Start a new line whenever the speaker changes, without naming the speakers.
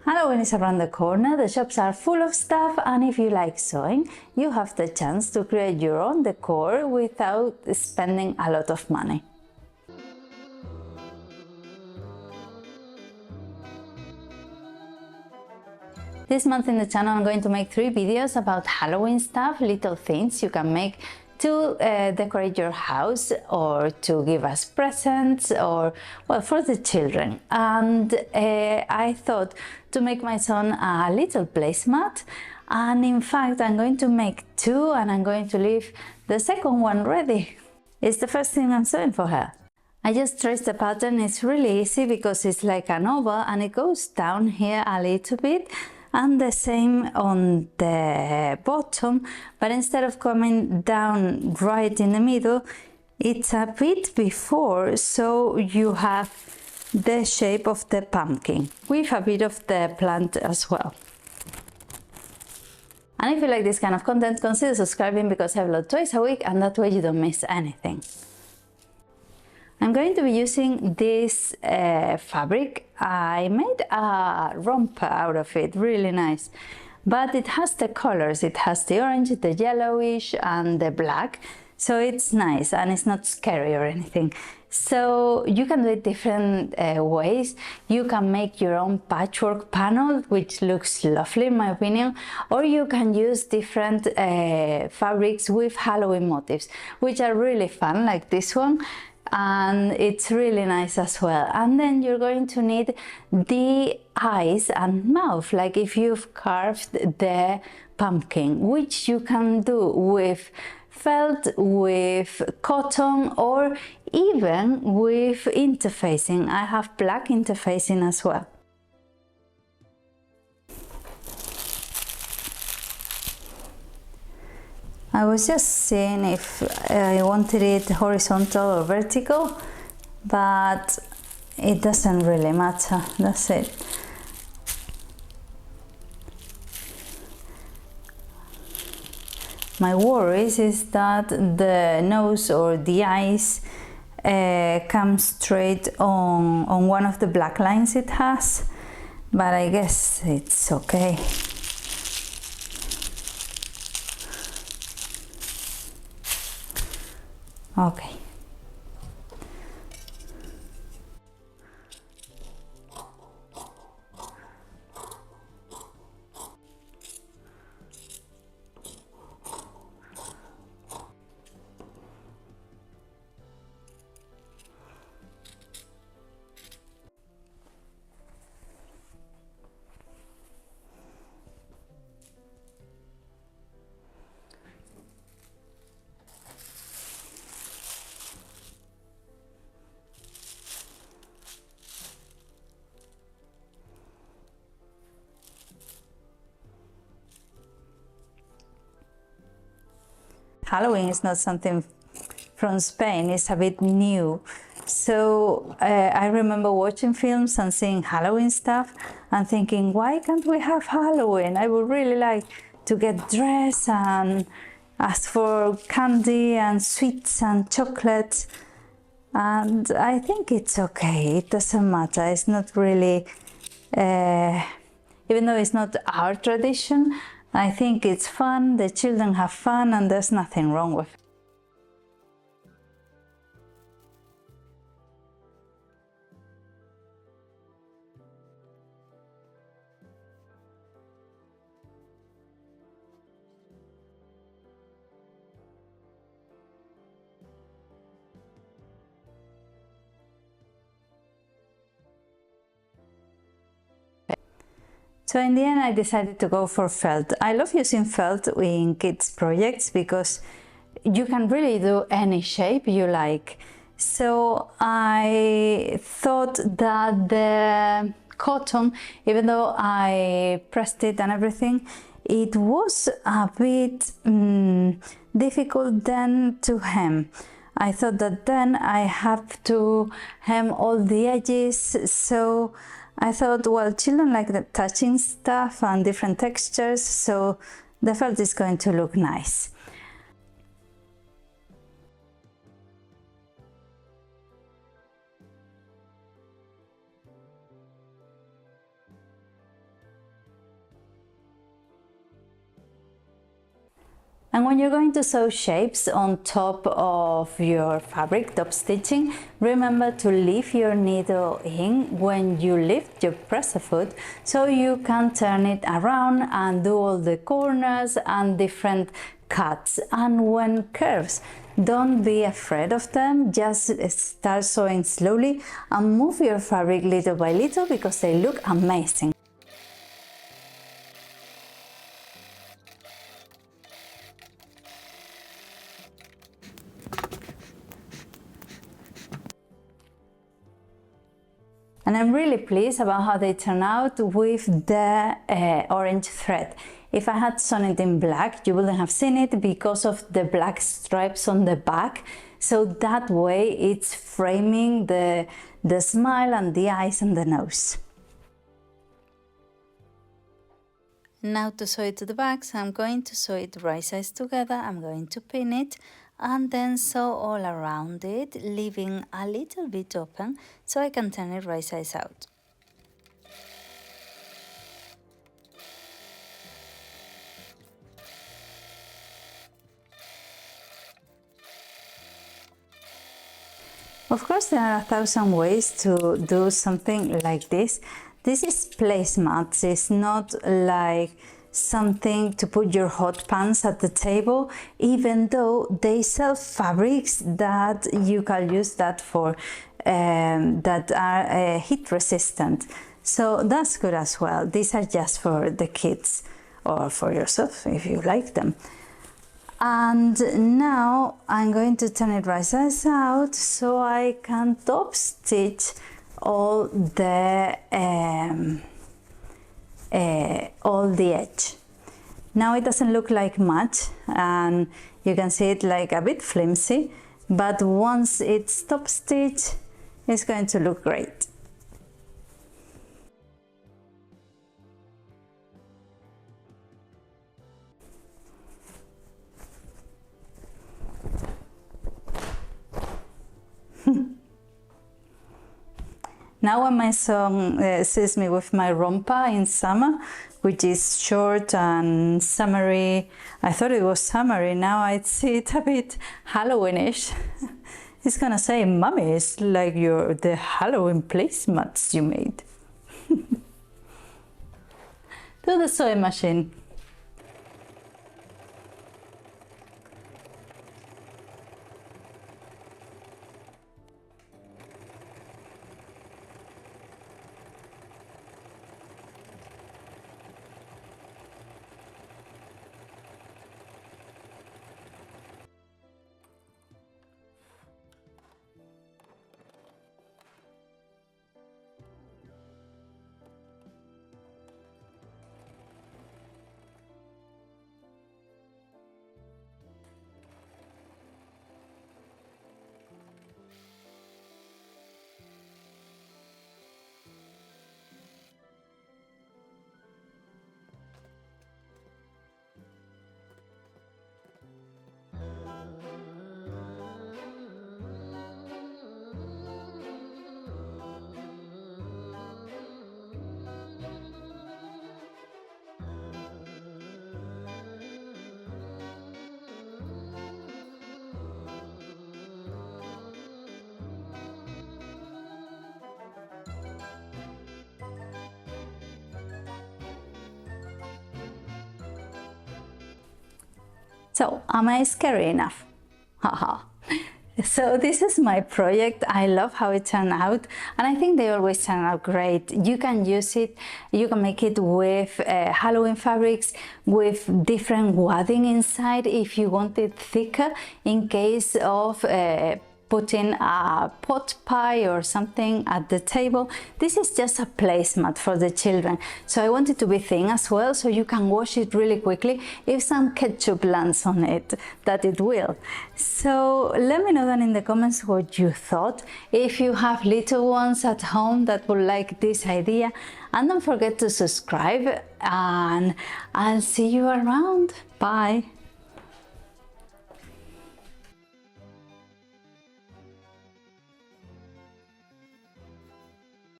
Halloween is around the corner, the shops are full of stuff, and if you like sewing, you have the chance to create your own decor without spending a lot of money. This month in the channel I'm going to make 3 videos about Halloween stuff, little things you can make to decorate your house or to give us presents or, well, for the children. And I thought to make my son a little placemat, and in fact I'm going to make 2 and I'm going to leave the second one ready. It's the first thing I'm sewing for her. I just traced the pattern. It's really easy because it's like an oval and it goes down here a little bit, and the same on the bottom, but instead of coming down right in the middle, it's a bit before, so you have the shape of the pumpkin with a bit of the plant as well. And if you like this kind of content, consider subscribing because I upload twice a week and that way you don't miss anything. I'm going to be using this fabric. I made a romper out of it, really nice. But it has the colors, it has the orange, the yellowish and the black. So it's nice and it's not scary or anything. So you can do it different ways. You can make your own patchwork panel, which looks lovely in my opinion. Or you can use different fabrics with Halloween motifs, which are really fun, like this one. And it's really nice as well. And then you're going to need the eyes and mouth, like if you've carved the pumpkin, which you can do with felt, with cotton, or even with interfacing. I have black interfacing as well. I was just seeing if I wanted it horizontal or vertical, but it doesn't really matter, that's it. My worries is that the nose or the eyes come straight on one of the black lines it has, but I guess it's okay. Okay. Halloween is not something from Spain, it's a bit new. So I remember watching films and seeing Halloween stuff and thinking, why can't we have Halloween? I would really like to get dressed and ask for candy and sweets and chocolate. And I think it's okay, it doesn't matter. It's not really, even though it's not our tradition, I think it's fun, the children have fun, and there's nothing wrong with it. So in the end I decided to go for felt. I love using felt in kids projects because you can really do any shape you like. So I thought that the cotton, even though I pressed it and everything, it was a bit difficult then to hem. I thought that then I have to hem all the edges, so I thought, well, children like the touching stuff and different textures, so the felt is going to look nice. And when you're going to sew shapes on top of your fabric, top stitching, remember to leave your needle in when you lift your presser foot, so you can turn it around and do all the corners and different cuts. And when curves, don't be afraid of them, just start sewing slowly and move your fabric little by little because they look amazing. And I'm really pleased about how they turn out with the orange thread. If I had sewn it in black, you wouldn't have seen it because of the black stripes on the back. So that way it's framing the smile and the eyes and the nose. Now to sew it to the back, so I'm going to sew it right sides together. I'm going to pin it and then sew all around it, leaving a little bit open so I can turn it right sides out. Of course, there are 1,000 ways to do something like this. This is placemats. It's not like something to put your hot pans at the table, even though they sell fabrics that you can use that for that are heat resistant. So that's good as well. These are just for the kids or for yourself if you like them. And now I'm going to turn it right sides out so I can top stitch all the edge. Now it doesn't look like much and you can see it like a bit flimsy, but once it's top stitched, it's going to look great. Now when my son sees me with my romper in summer, which is short and summery, I thought it was summery, now I see it a bit Halloweenish. He's gonna say, "Mommy, it's like the Halloween placemats you made." To the sewing machine. So, am I scary enough? Haha. So this is my project. I love how it turned out, and I think they always turn out great. You can use it, you can make it with Halloween fabrics, with different wadding inside if you want it thicker in case of putting a pot pie or something at the table. This is just a placemat for the children, so I want it to be thin as well, so you can wash it really quickly if some ketchup lands on it, that it will. So let me know down in the comments what you thought, if you have little ones at home that would like this idea, and don't forget to subscribe, and I'll see you around. Bye.